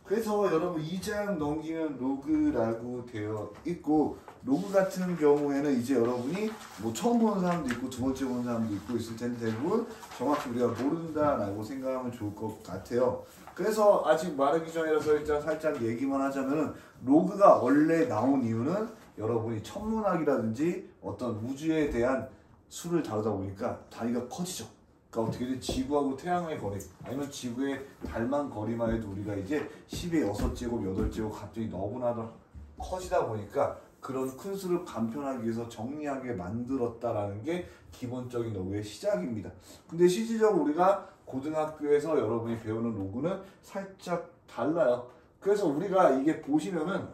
그래서 여러분 2장 넘기면 로그라고 되어 있고, 로그 같은 경우에는 이제 여러분이 뭐 처음 보는 사람도 있고 두 번째 보는 사람도 있고 있을 텐데 대부분 정확히 우리가 모른다라고 생각하면 좋을 것 같아요. 그래서 아직 말하기 전이라서 일단 살짝 얘기만 하자면은, 로그가 원래 나온 이유는 여러분이 천문학이라든지 어떤 우주에 대한 수를 다루다 보니까 단위가 커지죠. 그러니까 어떻게 돼? 지구하고 태양의 거리, 아니면 지구의 달만 거리만 해도 우리가 이제 10의 6제곱, 8제곱 갑자기 너무나도 커지다 보니까 그런 큰 수를 간편하기 위해서 정리하게 만들었다라는 게 기본적인 로그의 시작입니다. 근데 실질적으로 우리가 고등학교에서 여러분이 배우는 로그는 살짝 달라요. 그래서 우리가 이게 보시면은,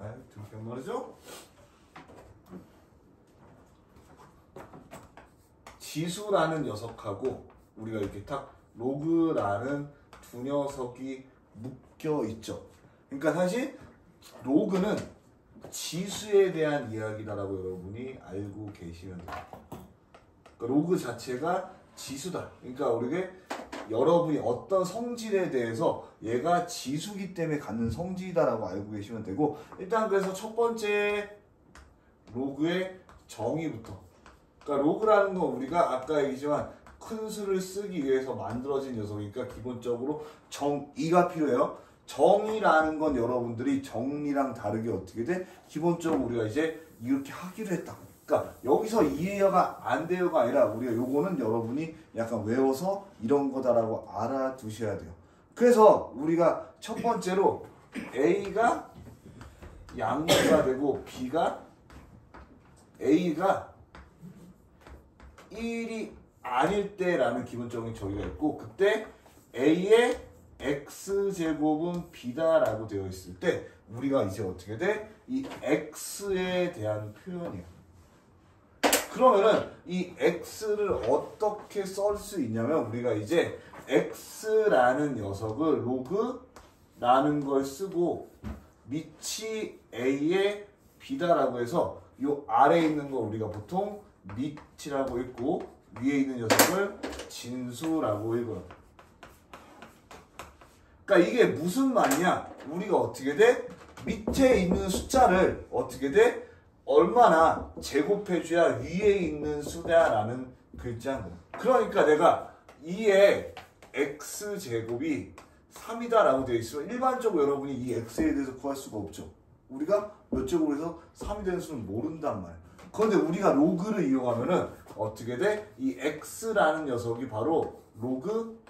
기억나죠? 지수라는 녀석하고 우리가 이렇게 딱 로그라는 두 녀석이 묶여 있죠. 그러니까 사실 로그는 지수에 대한 이야기다라고 여러분이 알고 계시면 돼요. 그러니까 로그 자체가 지수다. 그러니까 우리가 여러분이 어떤 성질에 대해서 얘가 지수기 때문에 갖는 성질이다라고 알고 계시면 되고, 일단 그래서 첫 번째 로그의 정의부터. 그러니까 로그라는 건 우리가 아까 얘기했지만 큰 수를 쓰기 위해서 만들어진 녀석이니까 기본적으로 정의가 필요해요. 정의라는 건 여러분들이 정리랑 다르게 어떻게 돼? 기본적으로 우리가 이제 이렇게 하기로 했다. 그러니까 여기서 이해가 안 돼요가 아니라 우리가 요거는 여러분이 약간 외워서 이런 거다라고 알아두셔야 돼요. 그래서 우리가 첫 번째로 A가 양수가 되고 A가 1이 아닐 때라는 기본적인 정의가 있고, 그때 A의 X제곱은 B다라고 되어 있을 때 우리가 이제 어떻게 돼? 이 X에 대한 표현이에요. 그러면은 이 X를 어떻게 쓸 수 있냐면, 우리가 이제 X라는 녀석을 로그라는 걸 쓰고 밑이 A의 B다라고 해서 요 아래에 있는 거 우리가 보통 밑이라고 읽고 위에 있는 녀석을 진수라고 읽어요. 그러니까 이게 무슨 말이냐? 우리가 어떻게 돼? 밑에 있는 숫자를 어떻게 돼? 얼마나 제곱해줘야 위에 있는 수다라는 글자인 거야. 그러니까 내가 2의 x제곱이 3이다라고 되어 있으면 일반적으로 여러분이 이 x에 대해서 구할 수가 없죠. 우리가 몇 제곱을 해서 3이 되는 수는 모른단 말이야. 그런데 우리가 로그를 이용하면은 어떻게 돼? 이 x라는 녀석이 바로 로그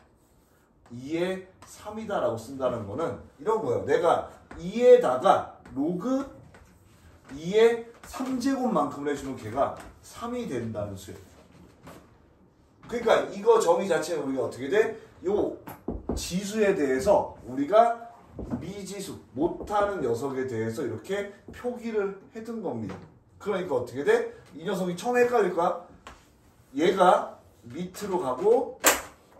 2의 3이다라고 쓴다는 거는 이런 거예요. 내가 2에다가 로그 2의 3제곱만큼을 해주면 걔가 3이 된다는 수예요. 그러니까 이거 정의 자체는 우리가 어떻게 돼? 요 지수에 대해서 우리가 미지수, 못하는 녀석에 대해서 이렇게 표기를 해둔 겁니다. 그러니까 어떻게 돼? 이 녀석이 처음에 헷갈릴 거야. 얘가 밑으로 가고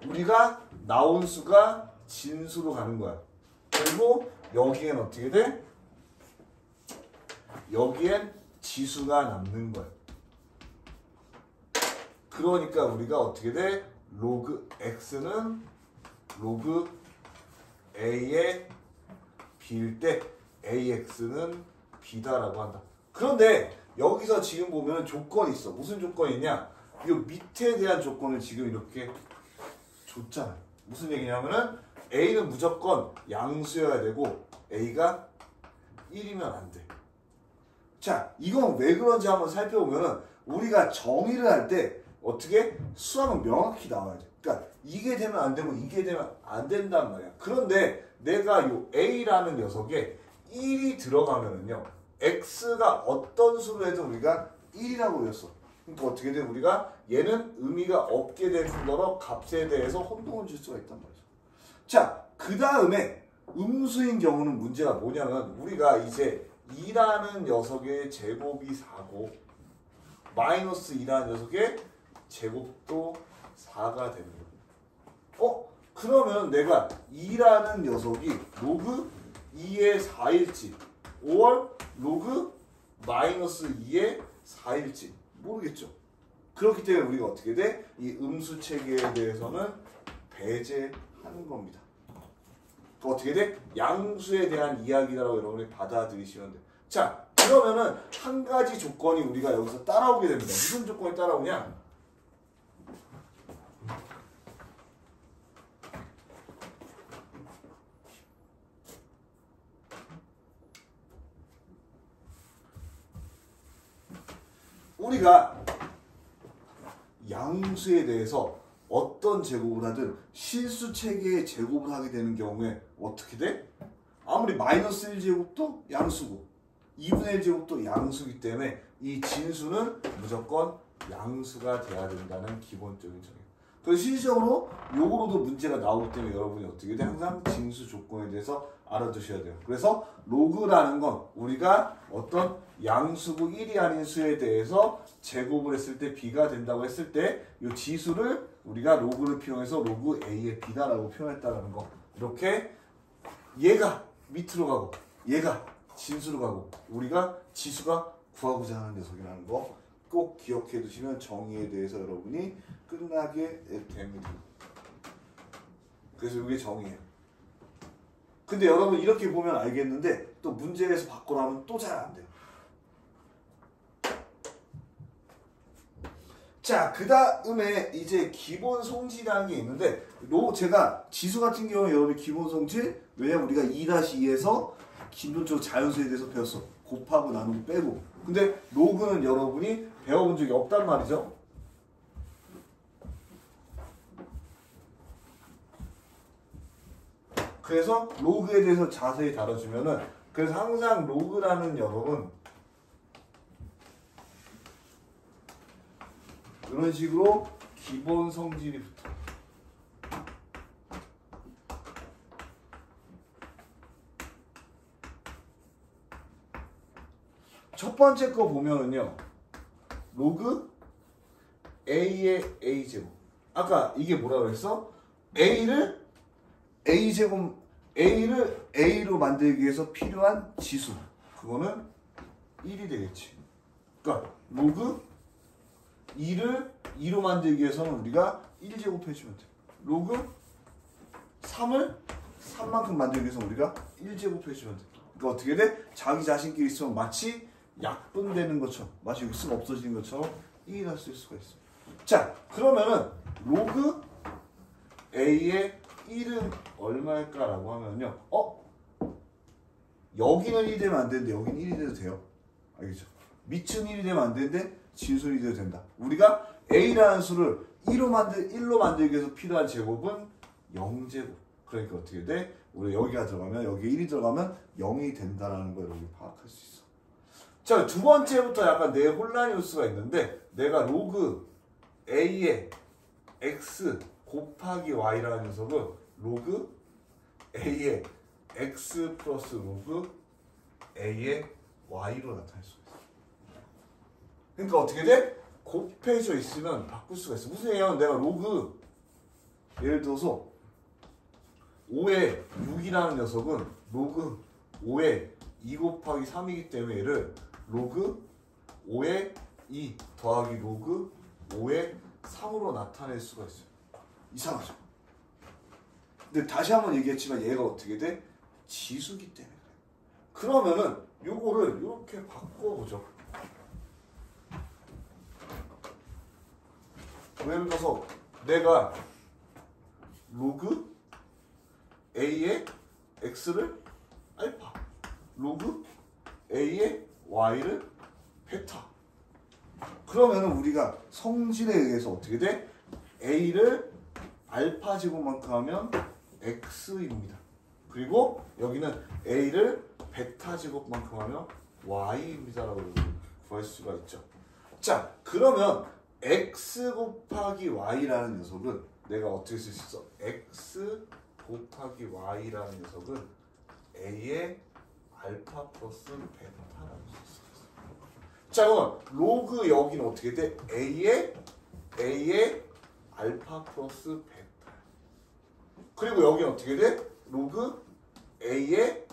우리가 나온 수가 진수로 가는 거야. 그리고 여기엔 어떻게 돼? 여기엔 지수가 남는 거야. 그러니까 우리가 어떻게 돼? 로그 x는 로그 a의 b일 때 ax는 b다라고 한다. 그런데 여기서 지금 보면 조건이 있어. 무슨 조건이 있냐? 이 밑에 대한 조건을 지금 이렇게 줬잖아. 무슨 얘기냐면은 a는 무조건 양수여야 되고 a가 1이면 안 돼. 자, 이건 왜 그런지 한번 살펴보면은 우리가 정의를 할 때 어떻게 수학은 명확히 나와야 돼. 그러니까 이게 되면 안 되고 이게 되면 안 된단 말이야. 그런데 내가 요 a라는 녀석에 1이 들어가면은요, x가 어떤 수로 해도 우리가 1이라고 외웠어. 그러니까 어떻게 돼? 우리가 얘는 의미가 없게 될 뿐더러 값에 대해서 혼동을 줄 수가 있단 말이죠. 자, 그 다음에 음수인 경우는 문제가 뭐냐면 우리가 이제 2라는 녀석의 제곱이 4고 마이너스 2라는 녀석의 제곱도 4가 되는 거예요. 그러면 내가 2라는 녀석이 로그 2의 4일지 5월 로그 마이너스 2의 4일지 모르겠죠. 그렇기 때문에 우리가 어떻게 돼? 이 음수 체계에 대해서는 배제하는 겁니다. 어떻게 돼? 양수에 대한 이야기라고 여러분이 받아들이시면 돼요. 자, 그러면은 한 가지 조건이 우리가 여기서 따라오게 됩니다. 무슨 조건이 따라오냐? 우리가 양수에 대해서 어떤 제곱을 하든 실수 체계의 제곱을 하게 되는 경우에 어떻게 돼? 아무리 마이너스 1제곱도 양수고 2분의 1제곱도 양수이기 때문에 이 진수는 무조건 양수가 돼야 된다는 기본적인 정의예요. 그래서 실질적으로 요거로도 문제가 나오기 때문에 여러분이 어떻게 돼? 항상 진수 조건에 대해서 알아두셔야 돼요. 그래서 로그라는 건 우리가 어떤 양수고 1이 아닌 수에 대해서 제곱을 했을 때 b가 된다고 했을 때 이 지수를 우리가 로그를 표현해서 로그 a의 b다라고 표현했다는 거. 이렇게 얘가 밑으로 가고 얘가 진수로 가고 우리가 지수가 구하고자 하는 녀석이라는 거 꼭 기억해 두시면 정의에 대해서 여러분이 끝나게 됩니다. 그래서 이게 정의예요. 근데 여러분 이렇게 보면 알겠는데 또 문제에서 받고 나면 또 잘 안 돼요. 자, 그 다음에 이제 기본 성질이라는 게 있는데 제가 지수 같은 경우에 여러분이 기본 성질 왜냐면 우리가 2-2에서 기본적으로 자연수에 대해서 배웠어. 곱하고 나누고 빼고. 근데 로그는 여러분이 배워본 적이 없단 말이죠. 그래서 로그에 대해서 자세히 다뤄주면은 그래서 항상 로그라는 여러분 이런 식으로 기본 성질이 붙어. 첫 번째 거 보면은요. 로그 a의 a제곱. 아까 이게 뭐라 그랬어? a를 a로 만들기 위해서 필요한 지수. 그거는 1이 되겠지. 그러니까 로그 2를 2로 만들기 위해서는 우리가 1제곱 해주면 돼. 로그 3을 3만큼 만들기 위해서 우리가 1제곱 해주면 돼. 그러니까 어떻게 돼? 자기 자신끼리 있으면 마치 약분되는 것처럼 마치 수가 없어지는 것처럼 1을 쓸 수가 있어. 자, 그러면은 로그 a의 1은 얼마일까라고 하면요. 여기는 1이 되면 안 되는데 여기는 1이 돼도 돼요. 알겠죠? 밑은 1이 되면 안 되는데 진수는 1이 돼도 된다. 우리가 a라는 수를 1로 만들기 위해서 필요한 제곱은 0제곱. 그러니까 어떻게 돼? 우리 여기가 들어가면 여기에 1이 들어가면 0이 된다는 걸 여러분이 파악할 수 있어. 자, 두 번째부터 약간 내 혼란이 올 수가 있는데 내가 로그 a의 x 곱하기 y라는 녀석은 로그 a의 x 플러스 로그 a의 y로 나타낼 수가 있어. 그러니까 어떻게 돼? 곱해져 있으면 바꿀 수가 있어. 무슨 얘기냐면 내가 로그 예를 들어서 5의 6이라는 녀석은 로그 5의 2 곱하기 3이기 때문에 얘를 로그 5의 2 더하기 로그 5의 3으로 나타낼 수가 있어요. 이상하죠? 근데 다시 한번 얘기했지만 얘가 어떻게 돼? 지수기 때문에 그래. 그러면은 요거를 이렇게 바꿔보죠. 예를 들어서 내가 로그 a의 x를 알파, 로그 a의 y를 베타. 그러면은 우리가 성질에 의해서 어떻게 돼? a를 알파 제곱만큼 하면 x입니다. 그리고 여기는 a를 베타 제곱만큼 하면 y입니다라고 구할 수가 있죠. 자, 그러면 x 곱하기 y라는 녀석은 내가 어떻게 쓸 수 있어? x 곱하기 y라는 녀석은 a의 알파 플러스 베타라고 쓸 수 있어. 자, 그러면 로그 여기는 어떻게 돼? a의 알파 플러스 베타. 그리고 여기는 어떻게 돼? 로그 a의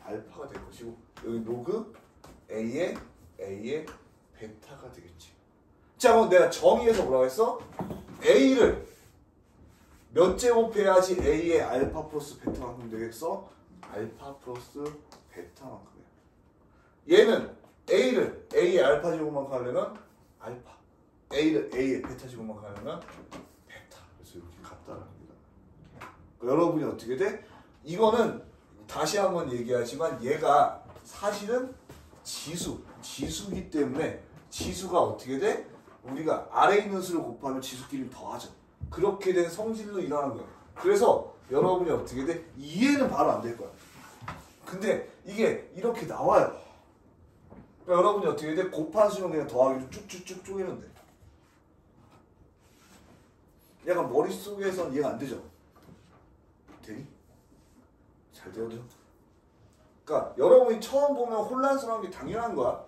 알파가 될 것이고 여기 로그 a의 베타가 되겠지. 자, 그럼 내가 정의에서 뭐라고 했어? a를 몇 제곱해야지 A의 알파 플러스 베타만큼 되겠어? 알파 플러스 베타만큼이야. 얘는 A를 A의 알파 제곱만큼 하려면 알파, A를 A의 베타 제곱만큼 하려면 베타. 그래서 이렇게 같다라는 겁니다. 그러니까 여러분이 어떻게 돼? 이거는 다시 한번 얘기하지만 얘가 사실은 지수이기 때문에 지수가 어떻게 돼? 우리가 아래에 있는 수를 곱하면 지수끼리 더하죠. 그렇게 된 성질로 일어나는 거야. 그래서 여러분이 어떻게 돼? 이해는 바로 안 될 거야. 근데 이게 이렇게 나와요. 그러니까 여러분이 어떻게 돼? 곱한 수는 그냥 더하기로 쭉쭉쭉 쪼개면 돼. 약간 머릿속에서는 이해가 안 되죠? 되니? 잘 되어져. 그러니까 여러분이 처음 보면 혼란스러운 게 당연한 거야.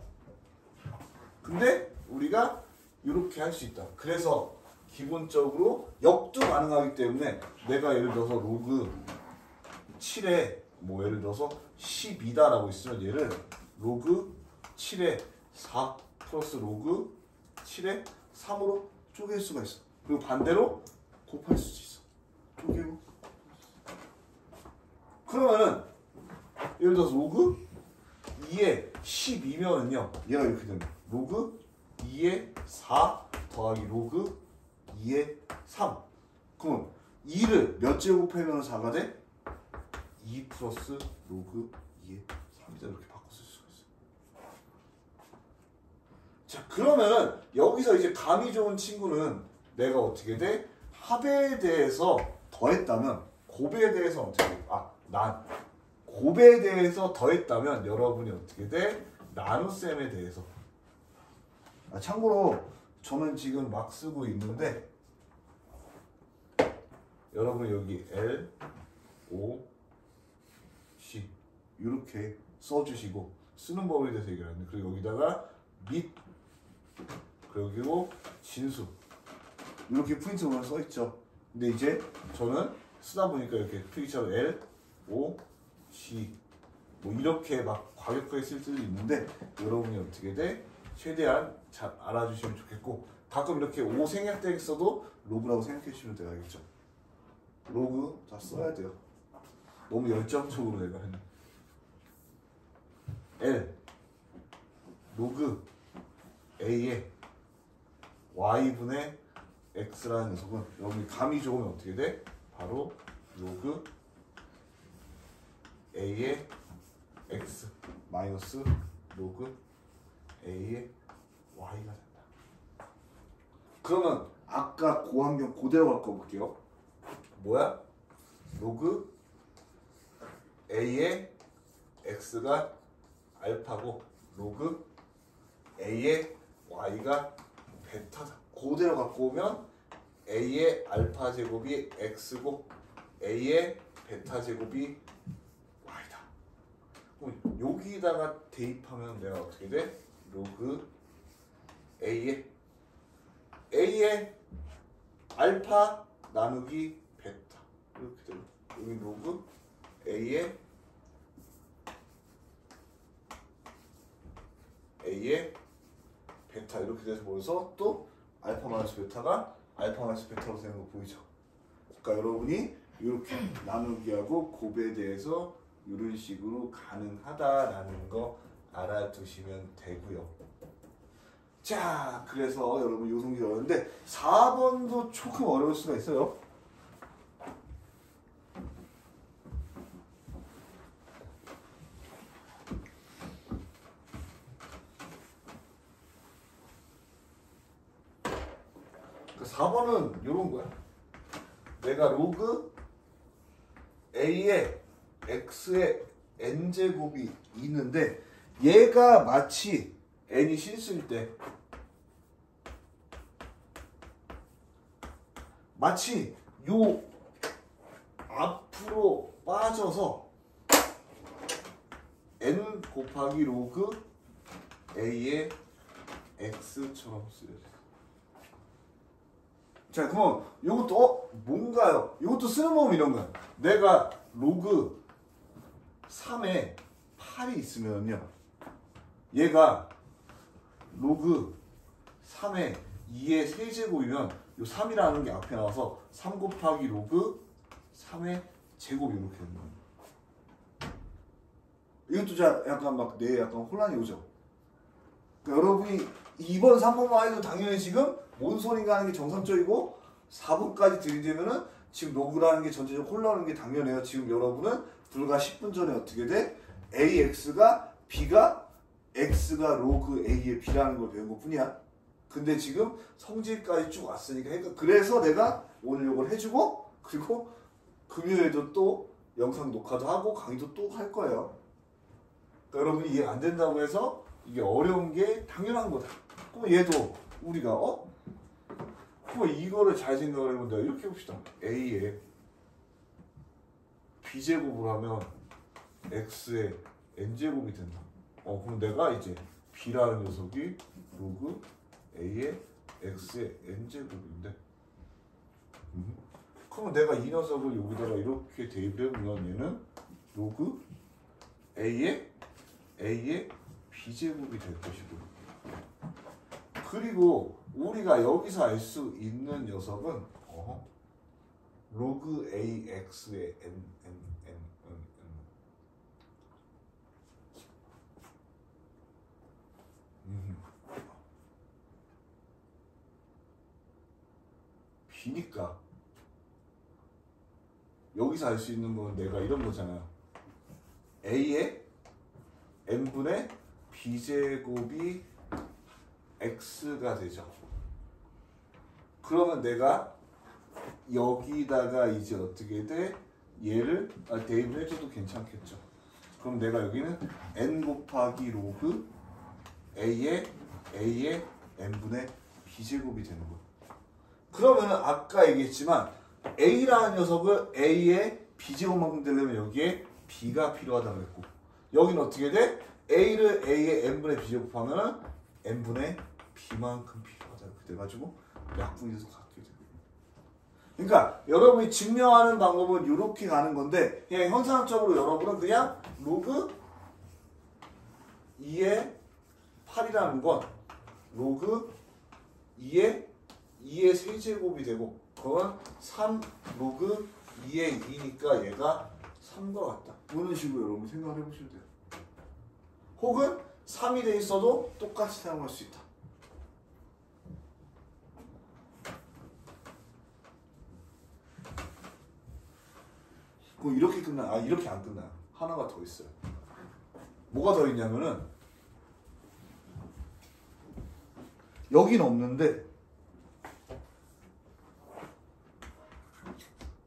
근데 우리가 이렇게 할 수 있다. 그래서 기본적으로 역도 가능하기 때문에 내가 예를 들어서 로그 7에 뭐 예를 들어서 12다라고 있으면 얘를 로그 7에 4 플러스 로그 7에 3으로 쪼갤 수가 있어. 그리고 반대로 곱할 수도 있어. 쪼개고. 그러면은 예를 들어서 로그 2에 12면은요. 얘가 이렇게 됩니다. 로그 2에 4 더하기 로그 2에 3. 그럼 2를 몇 제곱하면 4가 돼? 2 플러스 로그 2에 3이다. 이렇게 바꿔 쓸 수가 있어. 자, 그러면은 여기서 이제 감이 좋은 친구는 내가 어떻게 돼? 합에 대해서 더했다면 곱에 대해서 어떻게 돼? 곱에 대해서 더했다면 여러분이 어떻게 돼? 나눗셈에 대해서. 참고로 저는 지금 막 쓰고 있는데 여러분 여기 L, O, C 이렇게 써주시고 쓰는 법에 대해서 얘기하는데 그리고 여기다가 및 그리고 진수 이렇게 프린트로 써있죠. 근데 이제 저는 쓰다 보니까 이렇게 필기처럼 L, O, C 뭐 이렇게 막 과격하게 쓸 때도 있는데 여러분이 어떻게 돼? 최대한 잘 알아주시면 좋겠고 가끔 이렇게 O 생략되게 써도 로그라고 생각해 주시면 되겠죠. 로그 다 써야 돼요. 너무 열정적으로 내가 했네. L 로그 A에 Y분의 X라는 녀석은 여러분이 감이 좋으면 어떻게 돼? 바로 로그 A의 X 마이너스 로그 A의 Y가 된다. 그러면 아까 고환경 그대로 바꿔볼게요. 뭐야? 로그 A의 X가 알파고 로그 A의 Y가 베타다. 그대로 갖고 오면 A의 알파 제곱이 X고 A의 베타 제곱이 Y다. 그럼 여기다가 대입하면 내가 어떻게 돼? 로그 A의 알파 나누기 베타 이렇게 되고 여기 로그 A의 베타 이렇게 돼서 보여서 또 알파 마이너스 베타가 알파 마이너스 베타로 되는 거 보이죠? 그러니까 여러분이 이렇게 나누기하고 곱에 대해서 이런 식으로 가능하다라는 거 알아두시면 되고요. 자, 그래서 여러분 요성기 어려운데 4번도 조금 어려울 수가 있어요. 그 4번은 요런 거야. 내가 로그 A에 X에 N제곱이 있는데 얘가 마치 N이 실수일 때 마치 요 앞으로 빠져서 N 곱하기 로그 A의 X처럼 쓰여져. 자, 그럼 요것도 뭔가요? 요것도 쓰는 법은 이런 거야. 내가 로그 3에 8이 있으면요. 얘가 로그 3에 2의 세제곱이면 요 3이라는 게 앞에 나와서 3 곱하기 로그 3의 제곱 이렇게 되는 거예요. 이것도 약간 막 내 약간 혼란이 오죠. 그러니까 여러분이 2번, 3번만 해도 당연히 지금 뭔 소린가 하는 게 정상적이고 4번까지 들이대면은 지금 로그라는 게 전체적으로 혼란하는 게 당연해요. 지금 여러분은 불과 10분 전에 어떻게 돼? AX가 B가 X가 로그 A의 B라는 걸 배운 것 뿐이야. 근데 지금 성질까지 쭉 왔으니까 그래서 내가 오늘 이걸 해주고 그리고 금요일에도 또 영상 녹화도 하고 강의도 또 할 거예요. 그러니까 여러분이 이해 안 된다고 해서 이게 어려운 게 당연한 거다. 그럼 얘도 우리가 그럼 이거를 잘 생각을 해본다. 이렇게 해봅시다. A에 B제곱을 하면 X의 N제곱이 된다. 그럼 내가 이제 B라는 녀석이 로그 A의 X의 N제곱인데 그러면 내가 이 녀석을 여기다가 이렇게 대입을 해보면 얘는 로그 A의 B제곱이 될 것이고 그리고 우리가 여기서 알 수 있는 녀석은 로그 AX의 N B니까 여기서 알 수 있는 건 내가 이런 거잖아요. A의 N분의 B제곱이 X가 되죠. 그러면 내가 여기다가 이제 어떻게 돼? 얘를 대입을 해줘도 괜찮겠죠. 그럼 내가 여기는 N 곱하기 로그 A의 N분의 B제곱이 되는 거예요. 그러면은 아까 얘기했지만 A라는 녀석을 A의 B제곱만큼 되려면 여기에 B가 필요하다고 그랬고 여기는 어떻게 돼? A를 A의 N분의 B제곱하면 N분의 B만큼 필요하다 이렇게 돼가지고 약분이 돼서 갖게 돼요. 그러니까 여러분이 증명하는 방법은 이렇게 가는 건데 그냥 현상적으로 여러분은 그냥 로그 2의 8이라는 건 로그 2의 세제곱이 되고 그건 3 로그 2의 2니까 얘가 3과 같다. 이런 식으로 여러분 생각을 해보시면 돼요. 혹은 3이 돼 있어도 똑같이 사용할 수 있다. 그럼 이렇게 끝나? 이렇게 안 끝나요. 하나가 더 있어요. 뭐가 더 있냐면은 여긴 없는데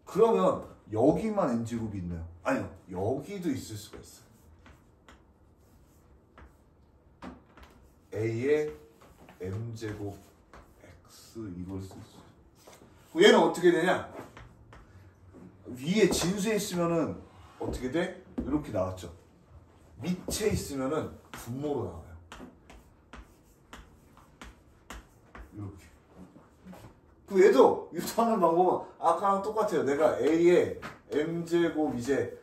그러면 여기만 N제곱이 있나요? 아니요. 여기도 있을 수가 있어요. A의 M제곱 X 이걸 쓸 수 있어요. 얘는 어떻게 되냐? 위에 진수에 있으면은 어떻게 돼? 이렇게 나왔죠. 밑에 있으면은 분모로 나와요. 이렇게. 그 얘도 유도하는 방법은 아까랑 똑같아요. 내가 A의 M제곱 이제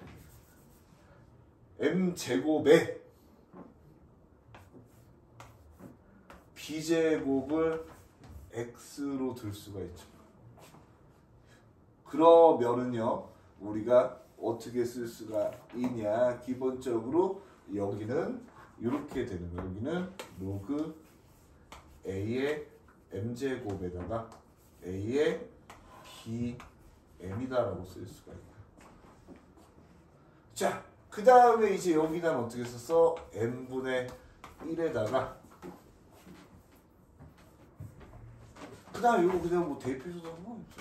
M제곱에 B제곱을 X로 둘 수가 있죠. 그러면은요 우리가 어떻게 쓸 수가 있냐? 기본적으로 여기는 이렇게 되는 거예요. 여기는 로그 A의 M제곱에다가 A의 BM이다라고 쓸 수가 있고요. 자, 그 다음에 이제 여기다는 어떻게 썼어? N분의 1에다가 그 다음에 이거 그냥 뭐 대입해줘도 상관없죠.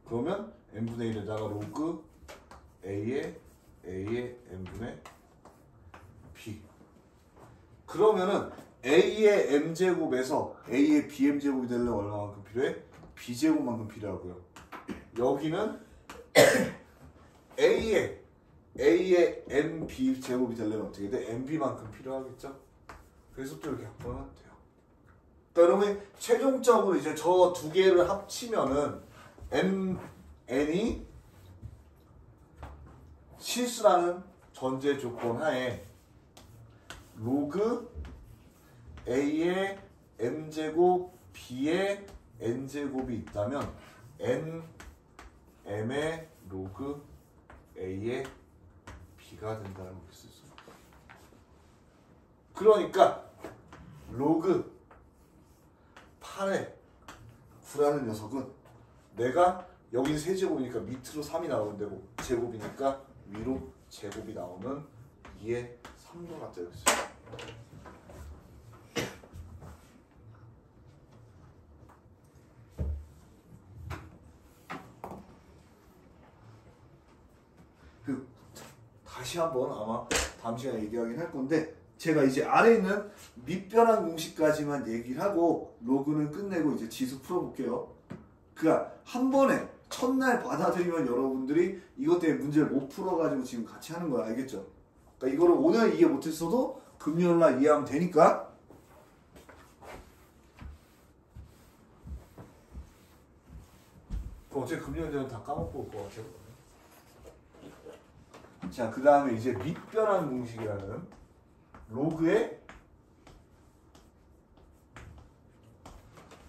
그러면 N분의 1에다가 로그 A의 N분의 B. 그러면은 A의 M제곱에서 A의 BM제곱이 되려면 얼마만큼 필요해? B제곱만큼 필요하고요. 여기는 A의 MB제곱이 되려면 어떻게 돼? MB만큼 필요하겠죠? 그래서 또 이렇게 약분하면 돼요. 그러니까 여러분 최종적으로 이제 저 두 개를 합치면은 N이 실수라는 전제 조건 하에 로그 A의 M제곱 B의 n제곱이 있다면 nm의 로그 a의 b가 된다고 볼 수 있어요. 그러니까 로그 8의 9라는 녀석은 내가 여긴 세제곱이니까 밑으로 3이 나오는 데고 제곱이니까 위로 제곱이 나오는 2의 3도 같다 이랬어요. 다시 한번 아마 다음 시간에 얘기하긴 할 건데 제가 이제 아래 있는 밑변환 공식까지만 얘기를 하고 로그는 끝내고 이제 지수 풀어볼게요. 그러니까 한 번에 첫날 받아들이면 여러분들이 이것 때문에 문제를 못 풀어가지고 지금 같이 하는 거야. 알겠죠? 그러니까 이거를 오늘 이해 못했어도 금요일날 이해하면 되니까. 어차피 금요일 되면 다 까먹고 올 것 같아요. 자, 그 다음에 이제 밑변환 공식이라는 로그의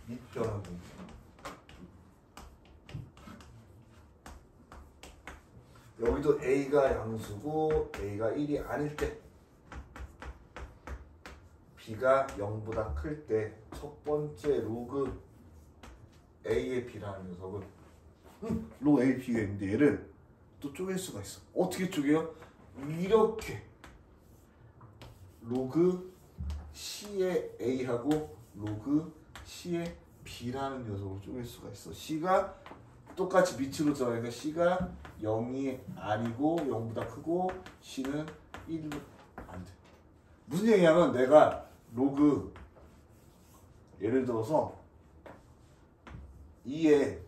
밑변환 공식. 여기도 a가 양수고 a가 1이 아닐 때 b가 0보다 클 때 첫 번째 로그 a의 b라는 녀석은 로그 a, b가 있는데 얘를 또 쪼갤 수가 있어. 어떻게 쪼개요? 이렇게 로그 C의 A하고 로그 C의 B라는 녀석으로 쪼갤 수가 있어. C가 똑같이 밑으로 들어가니까 C가 0이 아니고 0보다 크고 C는 1로 안 돼. 무슨 얘기냐면 내가 로그 예를 들어서 2에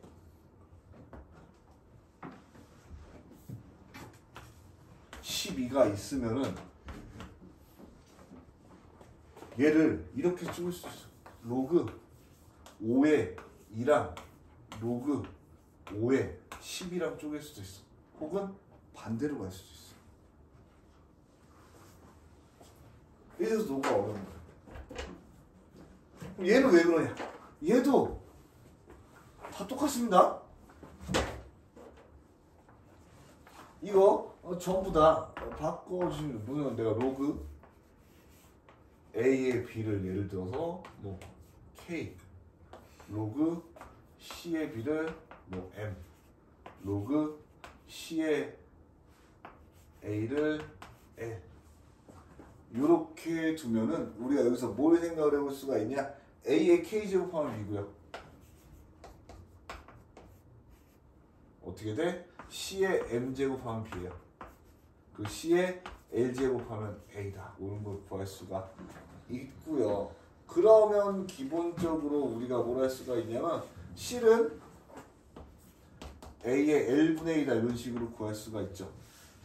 12가 있으면은 얘를 이렇게 쪼갤 수 있어. 로그 5에 2랑 로그 5에 10이랑 쪼갤 수도 있어. 혹은 반대로 갈 수도 있어. 이래서 노가 어려운 거야. 얘는 왜 그러냐? 얘도 다 똑같습니다. 이거 전부 다 바꿔주면 뭐냐면 내가 로그 A의 B를 예를 들어서 뭐 K 로그 C의 B를 뭐 M 로그 C의 A를 L 이렇게 두면은 우리가 여기서 뭘 생각을 해볼 수가 있냐? A의 K제곱하면 B고요. 어떻게 돼? C의 M제곱하면 B예요. 그 C의 L제곱하면 A다. 이런 걸 구할 수가 있고요. 그러면 기본적으로 우리가 뭘 할 수가 있냐면 C는 A의 L분의 1이다. 이런 식으로 구할 수가 있죠.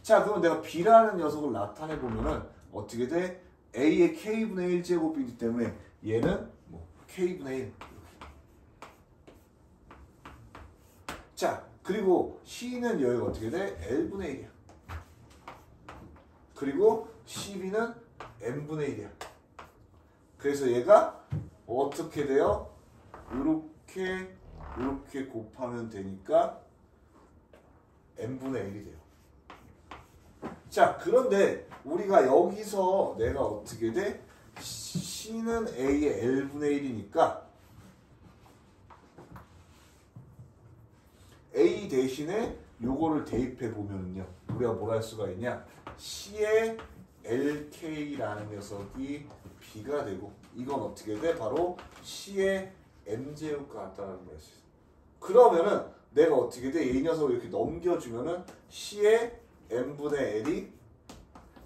자, 그러면 내가 B라는 녀석을 나타내보면은 어떻게 돼? A의 K분의 1제곱이기 때문에 얘는 뭐 K분의 1. 자, 그리고 C는 여기가 어떻게 돼? L분의 1이야. 그리고 CB는 M분의 1이야. 그래서 얘가 어떻게 돼요? 이렇게 곱하면 되니까 M분의 1이 돼요. 자, 그런데 우리가 여기서 내가 어떻게 돼? C는 A의 L분의 1이니까 A 대신에 요거를 대입해 보면은요. 우리가 뭘 할 수가 있냐? C의 LK라는 녀석이 B가 되고 이건 어떻게 돼? 바로 C의 M제곱과 같다는 거였어요. 그러면은 내가 어떻게 돼? 이 녀석을 이렇게 넘겨주면은 C의 M분의 L이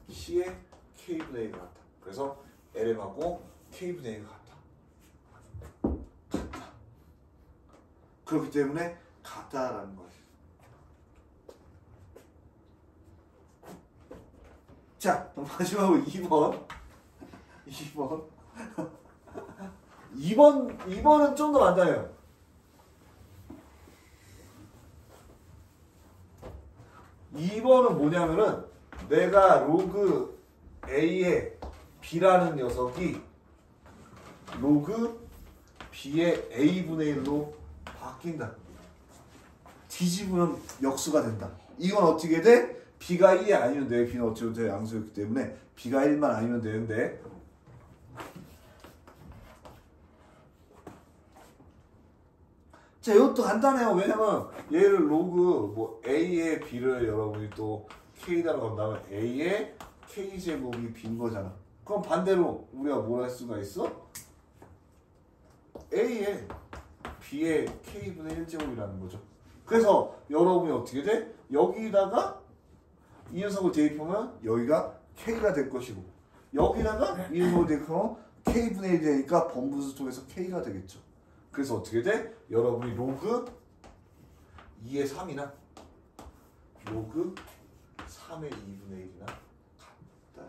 C의 K분의 1과 같다. 그래서 LM하고 K분의 1과 같다. 그렇기 때문에 같다라는 거예요. 자, 마지막으로 2번. 2번은 좀 더 간단해요. 2번은 뭐냐면은 내가 로그 A의 B라는 녀석이 로그 b의 a분의 1로 바뀐다. 뒤집으면 역수가 된다. 이건 어떻게 돼? b가 1이 아니면 돼. b는 어찌됐든 양수였기 때문에 b가 1만 아니면 되는데 자 이것도 간단해요. 왜냐면 얘를 로그 뭐 a의 b를 여러분이 또 k다라고 한다면 a의 k제곱이 b인 거잖아. 그럼 반대로 우리가 뭘 할 수가 있어? a의 b의 k분의 1제곱이라는 거죠. 그래서 여러분이 어떻게 돼? 여기다가 이 녀석을 대입하면 여기가 k가 될 것이고 여기다가 이 녀석을 대입하면 k분의 1이 되니까 번분수 쪽에서 k가 되겠죠. 그래서 어떻게 돼? 여러분이 로그 2의 3이나 로그 3의 2분의 1이나 같다.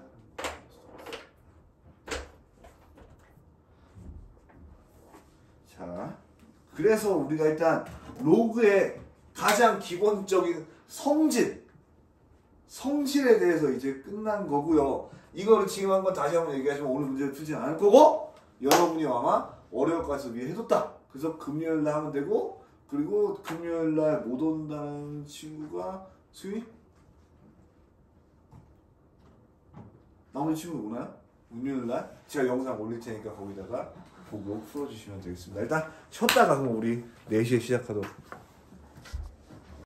자, 그래서 우리가 일단 로그의 가장 기본적인 성질에 대해서 이제 끝난 거고요. 이거를 지금 한번 다시 한번 얘기하시면 오늘 문제를 풀지 않을 거고 여러분이 아마 어려울 것 같아서 미리 해뒀다. 그래서 금요일날 하면 되고 그리고 금요일날 못 온다는 친구가 수요일? 나머지 친구 오나요? 금요일날 제가 영상 올릴 테니까 거기다가 보고 풀어주시면 되겠습니다. 일단 쉬었다가 그럼 우리 4시에 시작하도록